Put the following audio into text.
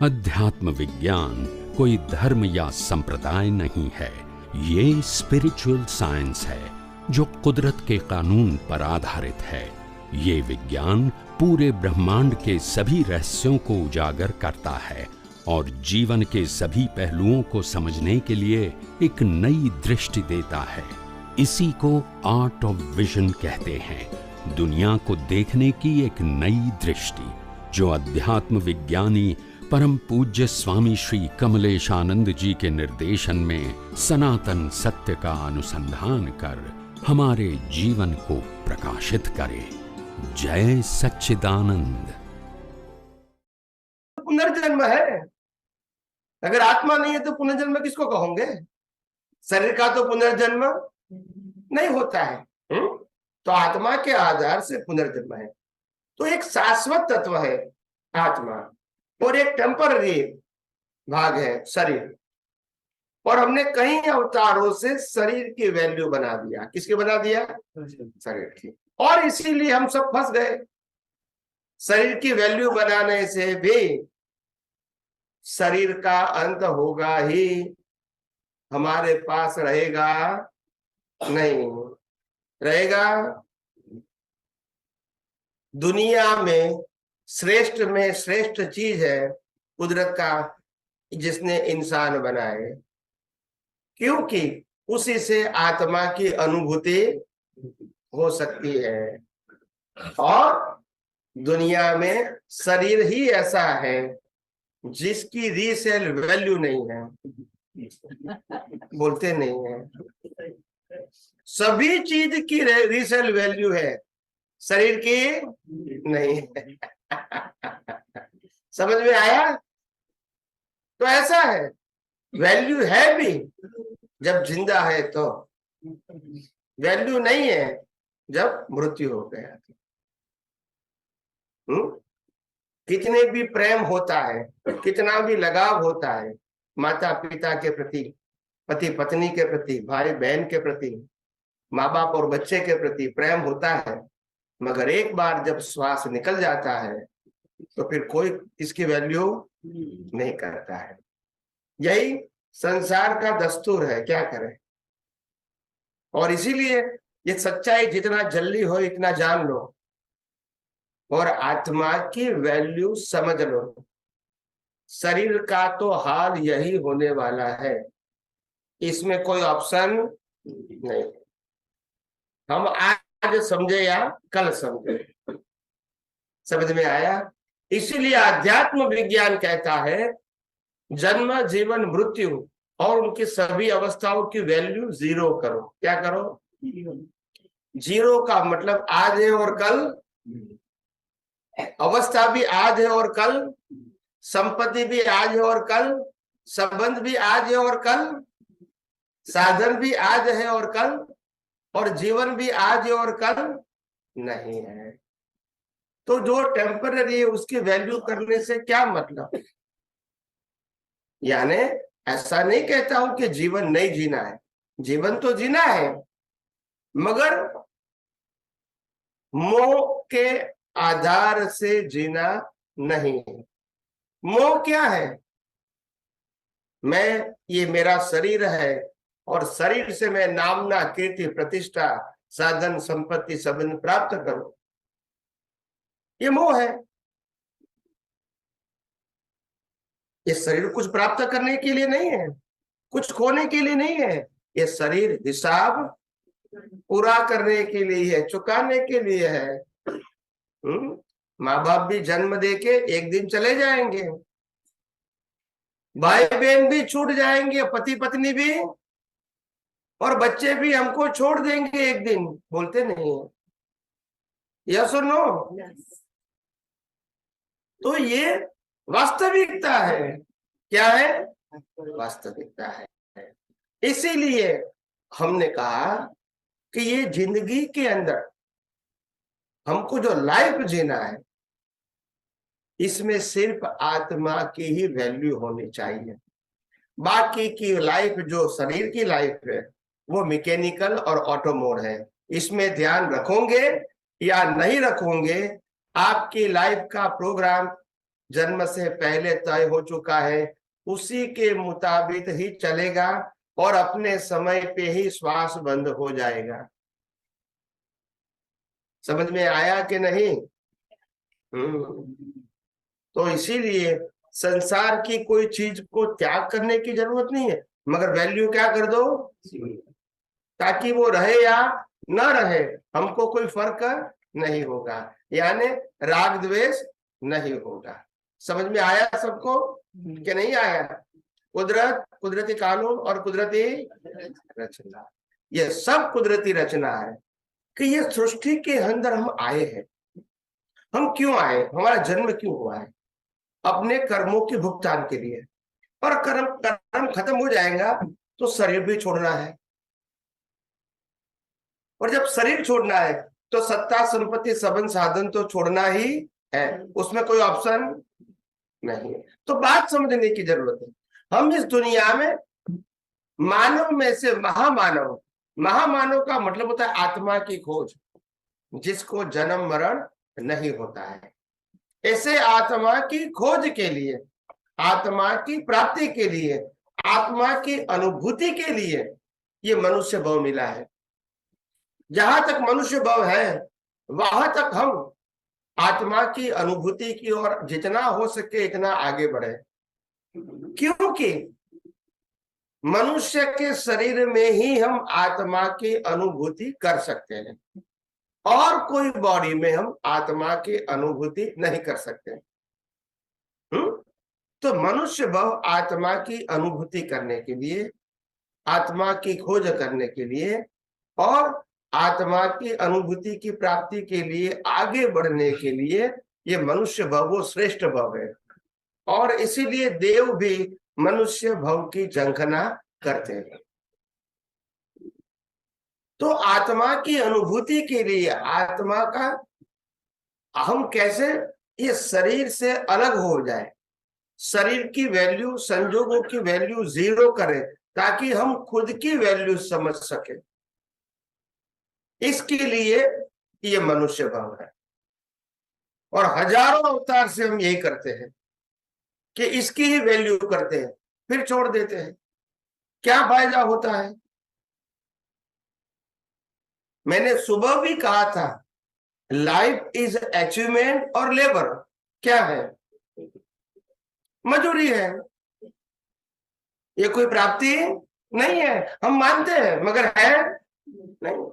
अध्यात्म विज्ञान कोई धर्म या संप्रदाय नहीं है, ये स्पिरिचुअल साइंस है जो कुदरत के कानून पर आधारित है। ये विज्ञान पूरे ब्रह्मांड के सभी रहस्यों को उजागर करता है और जीवन के सभी पहलुओं को समझने के लिए एक नई दृष्टि देता है। इसी को आर्ट ऑफ विजन कहते हैं, दुनिया को देखने की एक नई दृष्टि, जो अध्यात्म विज्ञानी परम पूज्य स्वामी श्री कमलेशानंद जी के निर्देशन में सनातन सत्य का अनुसंधान कर हमारे जीवन को प्रकाशित करे। जय सच्चिदानंद। पुनर्जन्म है, अगर आत्मा नहीं है तो पुनर्जन्म किसको कहोगे? शरीर का तो पुनर्जन्म नहीं होता है। तो आत्मा के आधार से पुनर्जन्म है। तो एक शाश्वत तत्व है आत्मा और एक टेम्पररी भाग है शरीर। और हमने कई अवतारों से शरीर की वैल्यू बना दिया। किसकी बना दिया? शरीर की। और इसीलिए हम सब फंस गए। शरीर की वैल्यू बनाने से भी शरीर का अंत होगा ही, हमारे पास रहेगा नहीं। रहेगा दुनिया में श्रेष्ठ चीज है कुदरत का, जिसने इंसान बनाए, क्योंकि उसी से आत्मा की अनुभूति हो सकती है। और दुनिया में शरीर ही ऐसा है जिसकी रीसेल वैल्यू नहीं है। बोलते नहीं है। सभी चीज की रीसेल वैल्यू है, शरीर की नहीं है। समझ में आया? तो ऐसा है, वैल्यू है भी जब जिंदा है, तो वैल्यू नहीं है जब मृत्यु हो गया। कितने भी प्रेम होता है, कितना भी लगाव होता है माता पिता के प्रति, पति पत्नी के प्रति, भाई बहन के प्रति, माँ बाप और बच्चे के प्रति प्रेम होता है, मगर एक बार जब श्वास निकल जाता है तो फिर कोई इसकी वैल्यू नहीं करता है। यही संसार का दस्तूर है, क्या करें। और इसीलिए ये सच्चाई जितना जल्दी हो इतना जान लो और आत्मा की वैल्यू समझ लो। शरीर का तो हाल यही होने वाला है, इसमें कोई ऑप्शन नहीं। हम आज समझे या कल समझे, समझ में आया? इसीलिए अध्यात्म विज्ञान कहता है जन्म जीवन मृत्यु और उनकी सभी अवस्थाओं की वैल्यू जीरो करो। क्या करो? जीरो का मतलब आज है और कल, अवस्था भी आज है और कल, संपत्ति भी आज है और कल, संबंध भी आज है और कल, साधन भी आज है और कल, और जीवन भी आज है और कल नहीं है। तो जो टेम्पररी है उसकी वैल्यू करने से क्या मतलब? यानी ऐसा नहीं कहता हूं कि जीवन नहीं जीना है, जीवन तो जीना है, मगर मोह के आधार से जीना नहीं है। मोह क्या है? ये मेरा शरीर है और शरीर से मैं नामना कीर्ति प्रतिष्ठा साधन संपत्ति संबंध प्राप्त करूं, ये मोह है। ये शरीर कुछ प्राप्त करने के लिए नहीं है, कुछ खोने के लिए नहीं है। ये शरीर हिसाब पूरा करने के लिए है, चुकाने के लिए है। माँ बाप भी जन्म देके एक दिन चले जाएंगे, भाई बहन भी छूट जाएंगे, पति पत्नी भी, और बच्चे भी हमको छोड़ देंगे एक दिन। बोलते नहीं है? यस और नो? तो ये वास्तविकता है। क्या है? वास्तविकता है। इसीलिए हमने कहा कि ये जिंदगी के अंदर हमको जो लाइफ जीना है, इसमें सिर्फ आत्मा की ही वैल्यू होनी चाहिए। बाकी की लाइफ जो शरीर की लाइफ है वो मैकेनिकल और ऑटोमोड है। इसमें ध्यान रखोगे या नहीं रखोगे, आपकी लाइफ का प्रोग्राम जन्म से पहले तय हो चुका है उसी के मुताबिक ही चलेगा और अपने समय पे ही श्वास बंद हो जाएगा। समझ में आया कि नहीं? तो इसीलिए संसार की कोई चीज को त्याग करने की जरूरत नहीं है, मगर वैल्यू क्या कर दो, ताकि वो रहे या ना रहे हमको कोई फर्क नहीं होगा, यानी राग द्वेष नहीं होगा। समझ में आया सबको कि नहीं आया? कुदरत, कुदरती कानून और कुदरती रचना, ये सब कुदरती रचना है कि ये सृष्टि के अंदर हम आए हैं। हम क्यों आए, हमारा जन्म क्यों हुआ है? अपने कर्मों के भुगतान के लिए। और कर्म खत्म हो जाएगा तो शरीर भी छोड़ना है, और जब शरीर छोड़ना है तो सत्ता संपत्ति सबन साधन तो छोड़ना ही है, उसमें कोई ऑप्शन नहीं है। तो बात समझने की जरूरत है। हम इस दुनिया में मानव में से महामानव, महामानव का मतलब होता है आत्मा की खोज, जिसको जन्म मरण नहीं होता है। ऐसे आत्मा की खोज के लिए, आत्मा की प्राप्ति के लिए, आत्मा की अनुभूति के लिए ये मनुष्य भाव मिला है। जहां तक मनुष्य भाव है वहां तक हम आत्मा की अनुभूति की ओर जितना हो सके इतना आगे बढ़े, क्योंकि मनुष्य के शरीर में ही हम आत्मा की अनुभूति कर सकते हैं, और कोई बॉडी में हम आत्मा की अनुभूति नहीं कर सकते। तो मनुष्य भाव आत्मा की अनुभूति करने के लिए, आत्मा की खोज करने के लिए और आत्मा की अनुभूति की प्राप्ति के लिए आगे बढ़ने के लिए ये मनुष्य भाव वो श्रेष्ठ भाव है। और इसीलिए देव भी मनुष्य भाव की झंखना करते हैं। तो आत्मा की अनुभूति के लिए, आत्मा का हम कैसे ये शरीर से अलग हो जाए, शरीर की वैल्यू, संजोगों की वैल्यू जीरो करें, ताकि हम खुद की वैल्यू समझ सके, इसके लिए ये मनुष्य भाव है। और हजारों अवतार से हम यही करते हैं कि इसकी ही वैल्यू करते हैं, फिर छोड़ देते हैं। क्या फायदा होता है? मैंने सुबह भी कहा था, लाइफ इज अचीवमेंट और लेबर क्या है? मजूरी है, ये कोई प्राप्ति नहीं है। हम मानते हैं मगर है नहीं।